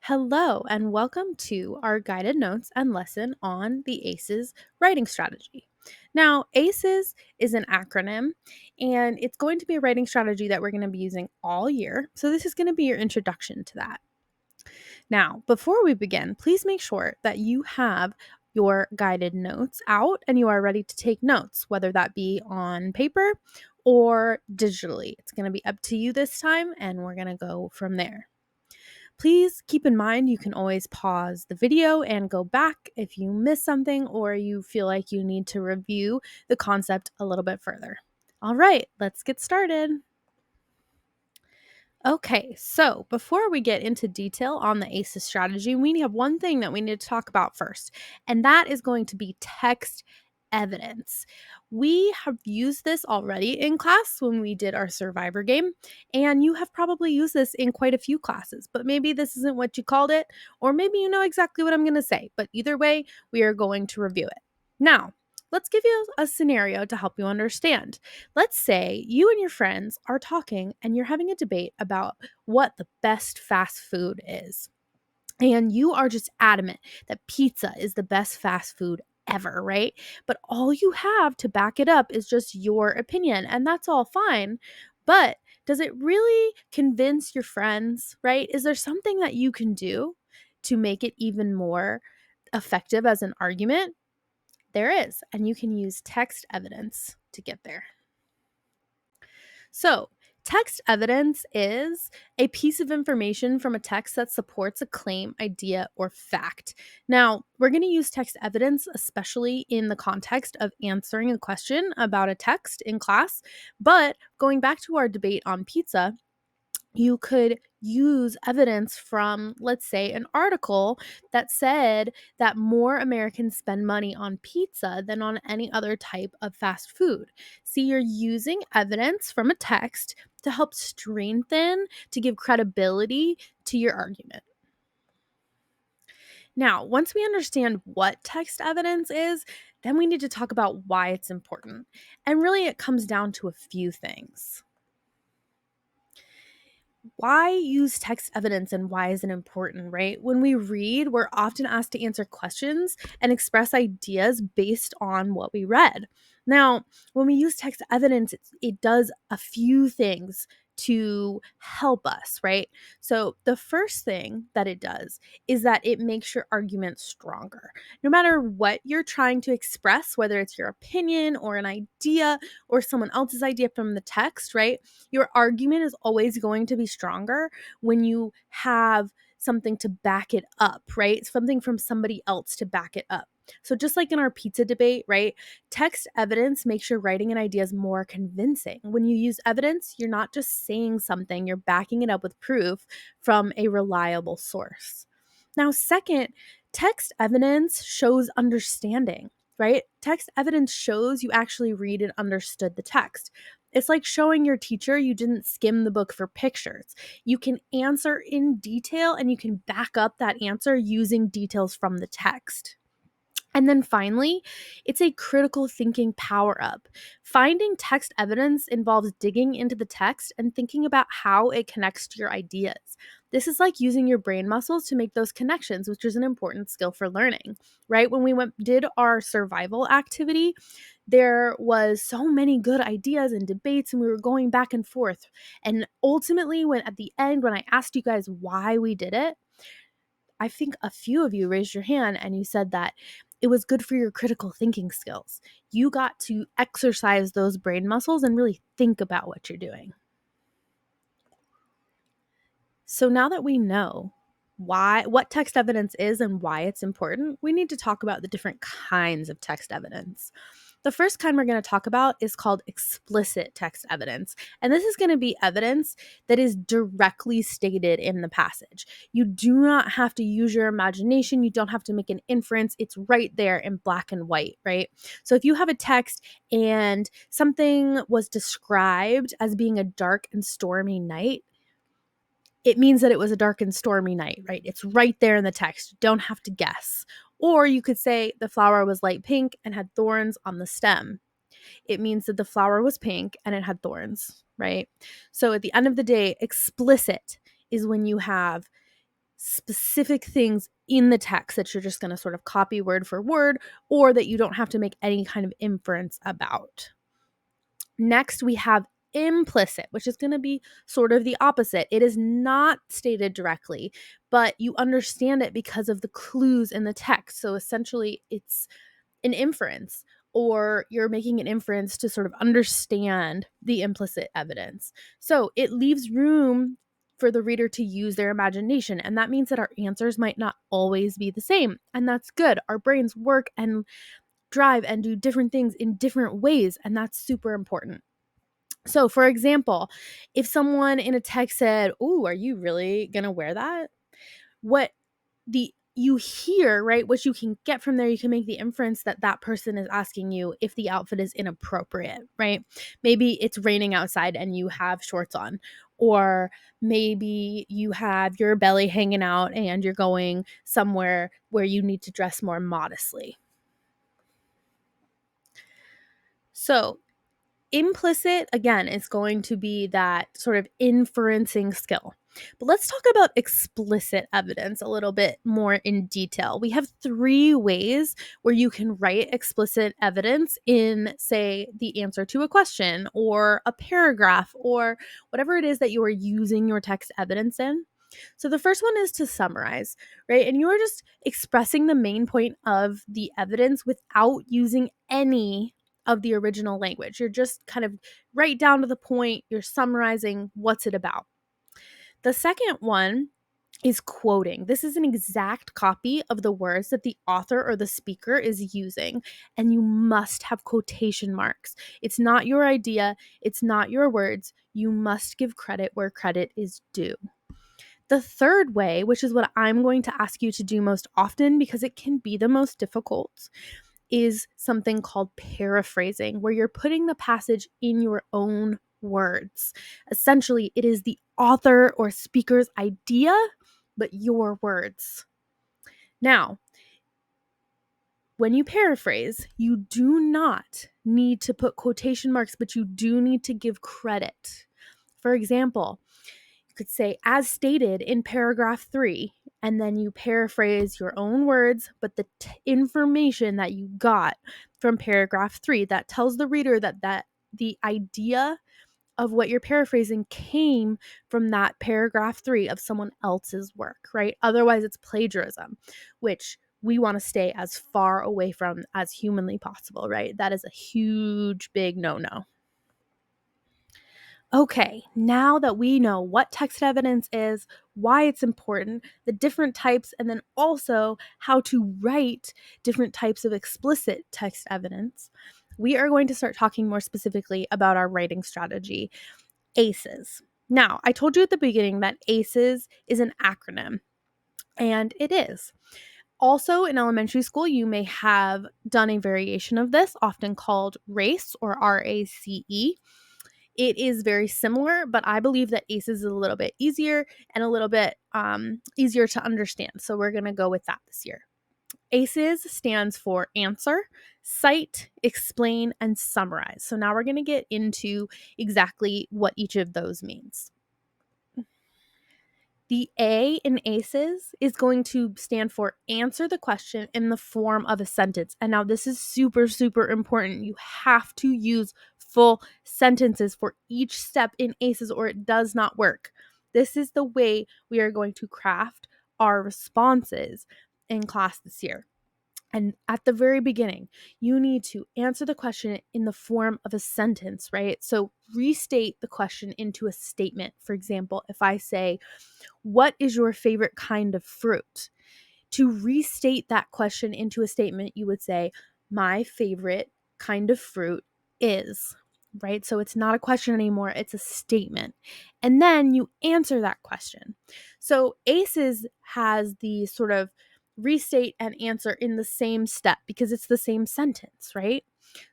Hello, and welcome to our guided notes and lesson on the ACES writing strategy. Now, ACES is an acronym, and it's going to be a writing strategy that we're going to be using all year. So, this is going to be your introduction to that. Now, before we begin, please make sure that you have your guided notes out and you are ready to take notes, whether that be on paper or digitally. It's going to be up to you this time, and we're going to go from there. Please keep in mind you can always pause the video and go back if you miss something or you feel like you need to review the concept a little bit further. All right, let's get started. Okay, so before we get into detail on the ACES strategy, we have one thing that we need to talk about first, and that is going to be text evidence. We have used this already in class when we did our survivor game, and you have probably used this in quite a few classes, but maybe this isn't what you called it, or maybe you know exactly what I'm going to say, but either way, we are going to review it. Now, let's give you a scenario to help you understand. Let's say you and your friends are talking and you're having a debate about what the best fast food is. And you are just adamant that pizza is the best fast food ever, right? But all you have to back it up is just your opinion, and that's all fine. But does it really convince your friends, right? Is there something that you can do to make it even more effective as an argument? There is, and you can use text evidence to get there. So, text evidence is a piece of information from a text that supports a claim, idea, or fact. Now, we're going to use text evidence, especially in the context of answering a question about a text in class. But going back to our debate on pizza, you could use evidence from, let's say, an article that said that more Americans spend money on pizza than on any other type of fast food. See, you're using evidence from a text to help strengthen, to give credibility to your argument. Now, once we understand what text evidence is, then we need to talk about why it's important. And really, it comes down to a few things. Why use text evidence and why is it important, right? When we read, we're often asked to answer questions and express ideas based on what we read. Now, when we use text evidence, it does a few things to help us, right? So, the first thing that it does is that it makes your argument stronger. No matter what you're trying to express, whether it's your opinion or an idea or someone else's idea from the text, right? Your argument is always going to be stronger when you have something to back it up, right? Something from somebody else to back it up. So just like in our pizza debate, right? Text evidence makes your writing and ideas more convincing. When you use evidence, you're not just saying something, you're backing it up with proof from a reliable source. Now, second, text evidence shows understanding, right? Text evidence shows you actually read and understood the text. It's like showing your teacher you didn't skim the book for pictures. You can answer in detail and you can back up that answer using details from the text. And then finally, it's a critical thinking power up. Finding text evidence involves digging into the text and thinking about how it connects to your ideas. This is like using your brain muscles to make those connections, which is an important skill for learning, right? When we did our survival activity, there was so many good ideas and debates and we were going back and forth. And ultimately, when at the end, when I asked you guys why we did it, I think a few of you raised your hand and you said that it was good for your critical thinking skills. You got to exercise those brain muscles and really think about what you're doing. So now that we know what text evidence is and why it's important, we need to talk about the different kinds of text evidence. The first kind we're going to talk about is called explicit text evidence. And this is going to be evidence that is directly stated in the passage. You do not have to use your imagination. You don't have to make an inference. It's right there in black and white, right? So if you have a text and something was described as being a dark and stormy night, it means that it was a dark and stormy night, right? It's right there in the text. You don't have to guess. Or you could say the flower was light pink and had thorns on the stem. It means that the flower was pink and it had thorns, right? So at the end of the day, explicit is when you have specific things in the text that you're just going to sort of copy word for word, or that you don't have to make any kind of inference about. Next, we have implicit, which is going to be sort of the opposite. It is not stated directly, but you understand it because of the clues in the text. So essentially, it's an inference, or you're making an inference to sort of understand the implicit evidence. So it leaves room for the reader to use their imagination. And that means that our answers might not always be the same. And that's good. Our brains work and drive and do different things in different ways. And that's super important. So, for example, if someone in a text said, "Ooh, are you really going to wear that?" What you hear, right? What you can get from there, you can make the inference that that person is asking you if the outfit is inappropriate, right? Maybe it's raining outside and you have shorts on, or maybe you have your belly hanging out and you're going somewhere where you need to dress more modestly. So, implicit, again, is going to be that sort of inferencing skill. But let's talk about explicit evidence a little bit more in detail. We have 3 ways where you can write explicit evidence in, say, the answer to a question or a paragraph or whatever it is that you are using your text evidence in. So the first one is to summarize, right? And you are just expressing the main point of the evidence without using any of the original language. You're just kind of right down to the point. You're summarizing what's it about. The second one is quoting. This is an exact copy of the words that the author or the speaker is using, and you must have quotation marks. It's not your idea, it's not your words. You must give credit where credit is due. The third way, which is what I'm going to ask you to do most often because it can be the most difficult, is something called paraphrasing, where you're putting the passage in your own words. Essentially, it is the author or speaker's idea, but your words. Now, when you paraphrase, you do not need to put quotation marks, but you do need to give credit. For example, you could say, as stated in paragraph 3, and then you paraphrase your own words, but the information that you got from paragraph 3 that tells the reader that the idea of what you're paraphrasing came from that paragraph 3 of someone else's work, right? Otherwise, it's plagiarism, which we want to stay as far away from as humanly possible, right? That is a huge, big no-no. Okay, now that we know what text evidence is, why it's important, the different types, and then also how to write different types of explicit text evidence, we are going to start talking more specifically about our writing strategy, ACES. Now, I told you at the beginning that ACES is an acronym, and it is. Also, in elementary school, you may have done a variation of this, often called RACE or RACE. It is very similar, but I believe that ACES is a little bit easier and a little bit easier to understand. So we're going to go with that this year. ACES stands for answer, cite, explain, and summarize. So now we're going to get into exactly what each of those means. The A in ACES is going to stand for answer the question in the form of a sentence. And now this is super, super important. You have to use full sentences for each step in ACES or it does not work. This is the way we are going to craft our responses in class this year. And at the very beginning, you need to answer the question in the form of a sentence, right? So restate the question into a statement. For example, if I say, "What is your favorite kind of fruit?" To restate that question into a statement, you would say, "My favorite kind of fruit is," right? So it's not a question anymore, it's a statement. And then you answer that question. So ACES has the sort of restate and answer in the same step because it's the same sentence, right?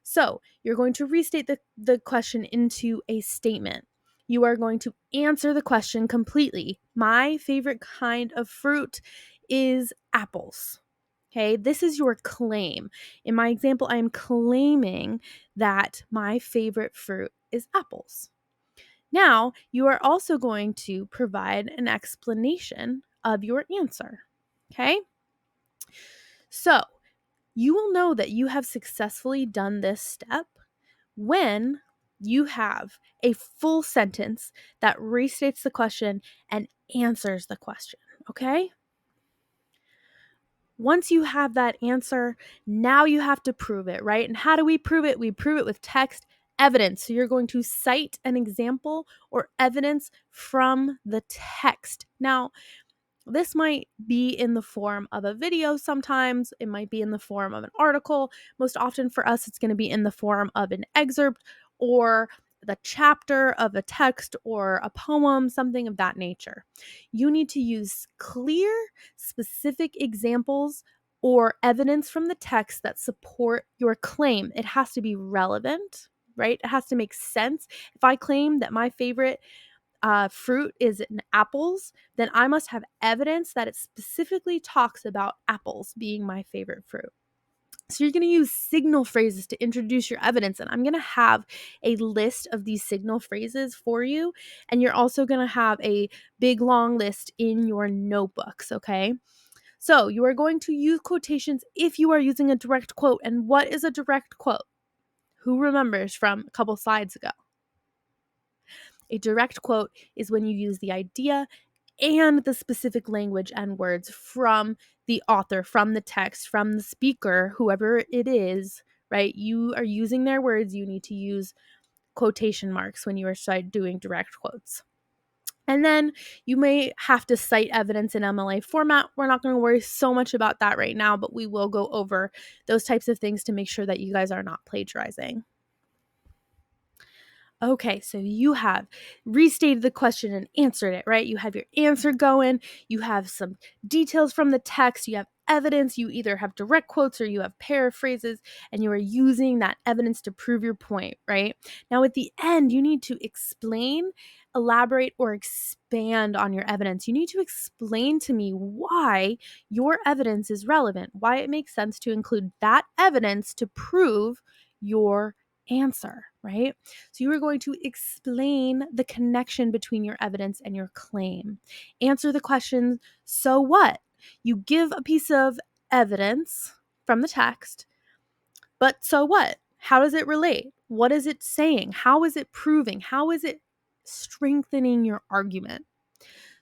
So you're going to restate the question into a statement. You are going to answer the question completely. My favorite kind of fruit is apples. Okay, this is your claim. In my example, I am claiming that my favorite fruit is apples. Now, you are also going to provide an explanation of your answer. Okay? So you will know that you have successfully done this step when you have a full sentence that restates the question and answers the question. Okay? Once you have that answer, now you have to prove it, right? And how do we prove it? We prove it with text evidence. So you're going to cite an example or evidence from the text. Now, this might be in the form of a video sometimes. It might be in the form of an article. Most often for us, it's going to be in the form of an excerpt or the chapter of a text or a poem, something of that nature. You need to use clear, specific examples or evidence from the text that support your claim. It has to be relevant, right? It has to make sense. If I claim that my favorite fruit is apples, then I must have evidence that it specifically talks about apples being my favorite fruit. So you're going to use signal phrases to introduce your evidence, and I'm going to have a list of these signal phrases for you, and you're also going to have a big long list in your notebooks, okay? So you are going to use quotations if you are using a direct quote. And what is a direct quote? Who remembers from a couple slides ago? A direct quote is when you use the idea and the specific language and words from the author, from the text, from the speaker, whoever it is, right? You are using their words. You need to use quotation marks when you are doing direct quotes. And then you may have to cite evidence in MLA format. We're not going to worry so much about that right now, but we will go over those types of things to make sure that you guys are not plagiarizing. Okay, so you have restated the question and answered it, right? You have your answer going, you have some details from the text, you have evidence, you either have direct quotes or you have paraphrases, and you are using that evidence to prove your point, right? Now, at the end, you need to explain, elaborate, or expand on your evidence. You need to explain to me why your evidence is relevant, why it makes sense to include that evidence to prove your answer, right? So you are going to explain the connection between your evidence and your claim. Answer the question, so what? You give a piece of evidence from the text, but so what? How does it relate? What is it saying? How is it proving? How is it strengthening your argument?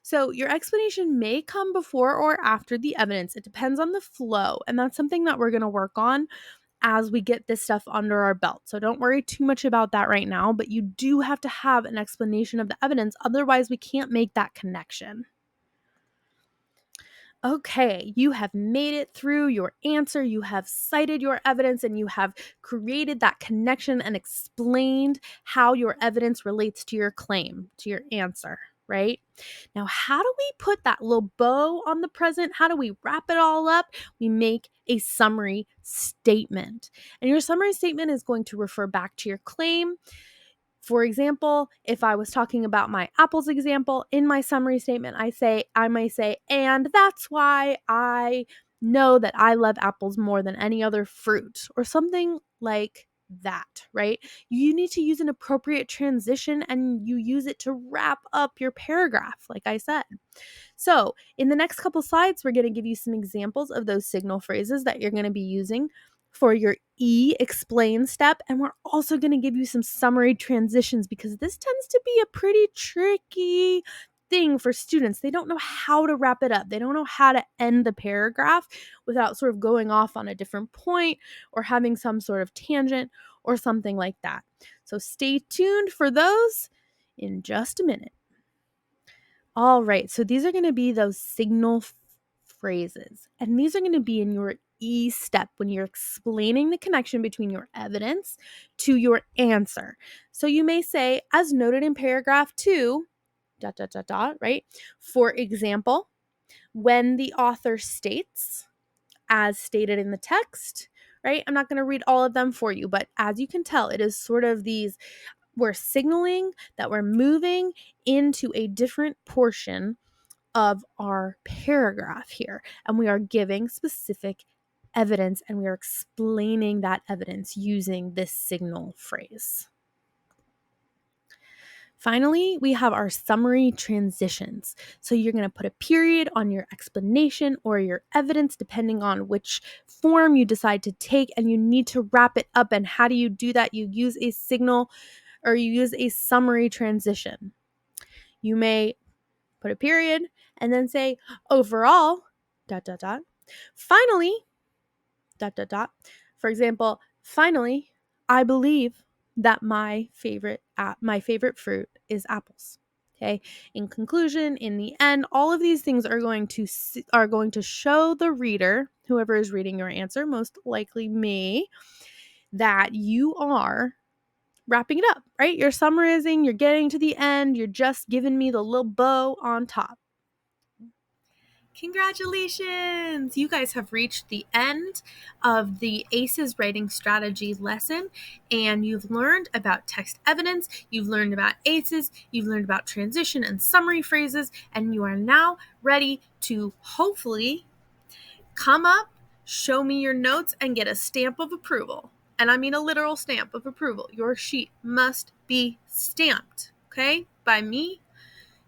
So your explanation may come before or after the evidence. It depends on the flow, and that's something that we're going to work on as we get this stuff under our belt. So don't worry too much about that right now, but you do have to have an explanation of the evidence. Otherwise, we can't make that connection. Okay, you have made it through your answer. You have cited your evidence and you have created that connection and explained how your evidence relates to your claim, to your answer, right? Now, how do we put that little bow on the present? How do we wrap it all up? We make a summary statement. And your summary statement is going to refer back to your claim. For example, if I was talking about my apples example, in my summary statement, I may say, and that's why I know that I love apples more than any other fruit, or something like that, right? You need to use an appropriate transition and you use it to wrap up your paragraph, like I said. So, in the next couple slides, we're going to give you some examples of those signal phrases that you're going to be using for your explain step. And we're also going to give you some summary transitions because this tends to be a pretty tricky thing for students. They don't know how to wrap it up. They don't know how to end the paragraph without sort of going off on a different point or having some sort of tangent or something like that. So stay tuned for those in just a minute. All right, so these are going to be those signal phrases, and these are going to be in your step when you're explaining the connection between your evidence to your answer. So you may say, as noted in paragraph 2, ... right? For example, when the author states, as stated in the text, right? I'm not going to read all of them for you, but as you can tell, it is sort of these, we're signaling that we're moving into a different portion of our paragraph here, and we are giving specific evidence and we are explaining that evidence using this signal phrase. Finally, we have our summary transitions. So you're going to put a period on your explanation or your evidence, depending on which form you decide to take, and you need to wrap it up. And how do you do that? You use a signal or you use a summary transition. You may put a period and then say, overall, dot, dot, dot. Finally, dot, dot, dot. For example, finally, I believe that my favorite fruit is apples. Okay. In conclusion, in the end, all of these things are going to show the reader, whoever is reading your answer, most likely me, that you are wrapping it up, right? You're summarizing, you're getting to the end, you're just giving me the little bow on top. Congratulations! You guys have reached the end of the ACES writing strategy lesson, and you've learned about text evidence, you've learned about ACES, you've learned about transition and summary phrases, and you are now ready to hopefully come up, show me your notes, and get a stamp of approval. And I mean a literal stamp of approval. Your sheet must be stamped, okay, by me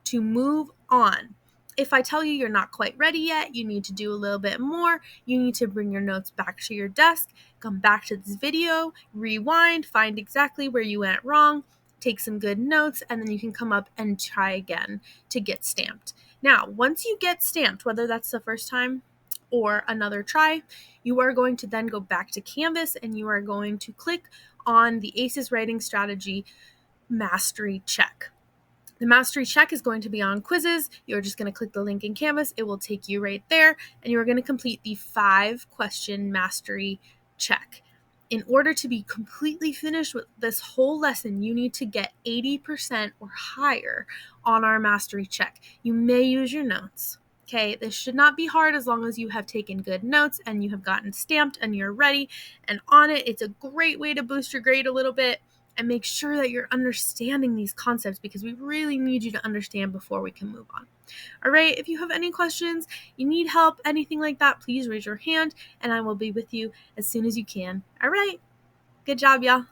to move on. If I tell you you're not quite ready yet, you need to do a little bit more, you need to bring your notes back to your desk, come back to this video, rewind, find exactly where you went wrong, take some good notes, and then you can come up and try again to get stamped. Now, once you get stamped, whether that's the first time or another try, you are going to then go back to Canvas and you are going to click on the ACES writing strategy mastery check. The mastery check is going to be on quizzes. You're just going to click the link in Canvas. It will take you right there, and you're going to complete the 5-question mastery check. In order to be completely finished with this whole lesson, you need to get 80% or higher on our mastery check. You may use your notes. Okay, this should not be hard as long as you have taken good notes and you have gotten stamped and you're ready and on it. It's a great way to boost your grade a little bit. And make sure that you're understanding these concepts because we really need you to understand before we can move on. All right, if you have any questions, you need help, anything like that, please raise your hand and I will be with you as soon as you can. All right, good job, y'all.